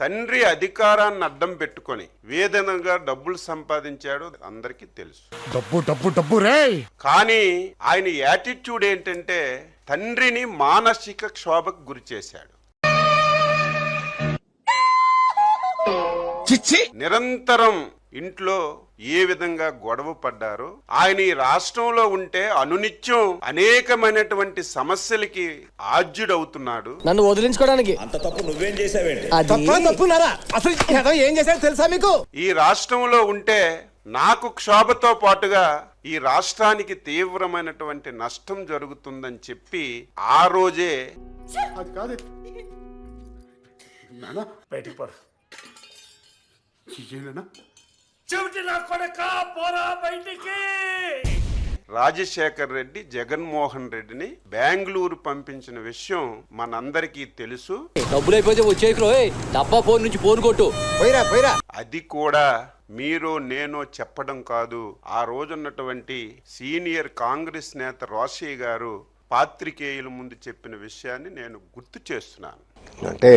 తండ్రి అధికారాన్ని అడ్డం పెట్టుకొని వేదనగా డబ్బులు సంపాదించాడు అందరికీ తెలుసు. డబ్బు డబ్బు డబ్బు రే. కానీ ఆయన యాటిట్యూడ్ ఏంటంటే తండ్రిని మానసిక క్షోభకు గురి చేశాడు. నిరంతరం ఇంట్లో ఏ విధంగా గొడవ పడ్డారో ఆయన ఈ రాష్ట్రంలో ఉంటే అనునిత్యం అనేకమైనటువంటి సమస్యలకి ఆజ్యుడవుతున్నాడు. నన్ను వదిలించుకోవడానికి అంత తప్పు నువ్వేం చేసావేంటి? అసలు ఏం చేశారు తెలుసా మీకు? ఈ రాష్ట్రంలో ఉంటే నాకు క్షోభతో పాటుగా ఈ రాష్ట్రానికి తీవ్రమైనటువంటి నష్టం జరుగుతుందని చెప్పి ఆ రోజే అది కాదు నాన్న, బయటికి పడు. ఏనా చెవిటి నా కొడక పోరా బయటికి. రాజశేఖర్ రెడ్డి జగన్మోహన్ రెడ్డిని బెంగళూరు పంపించిన విషయం మనందరికీ తెలుసు. డబ్బులు అయిపోతే వచ్చేయకురో, డబ్బా ఫోన్ నుంచి ఫోన్ కొట్టు. పోయిరా పోయిరా. అది కూడా మీరు నేను చెప్పడం కాదు, ఆ రోజున్నటువంటి సీనియర్ కాంగ్రెస్ నేత రోషయ్య గారు పాత్రికేయుల ముందు చెప్పిన విషయాన్ని నేను గుర్తు చేస్తున్నాను. అంటే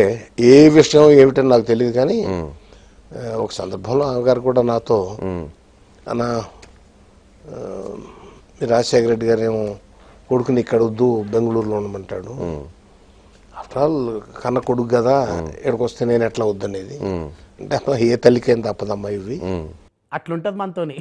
ఏ విషయం ఏమిటని నాకు తెలియదు, కానీ ఒక సందర్భంలో ఆమెగారు కూడా నాతో అన్న రాజశేఖర రెడ్డి గారు ఏమో కొడుకుని ఇక్కడ వద్దు బెంగళూరులో ఉండమంటాడు, ఆఫ్టర్ ఆల్ కన్న కొడుకు కదా, ఇక్కడికి వస్తే నేను ఎట్లా వద్దనేది. అంటే ఏ తల్లికేం తప్పదమ్మా ఇవి. అట్లుంటది మనతోని.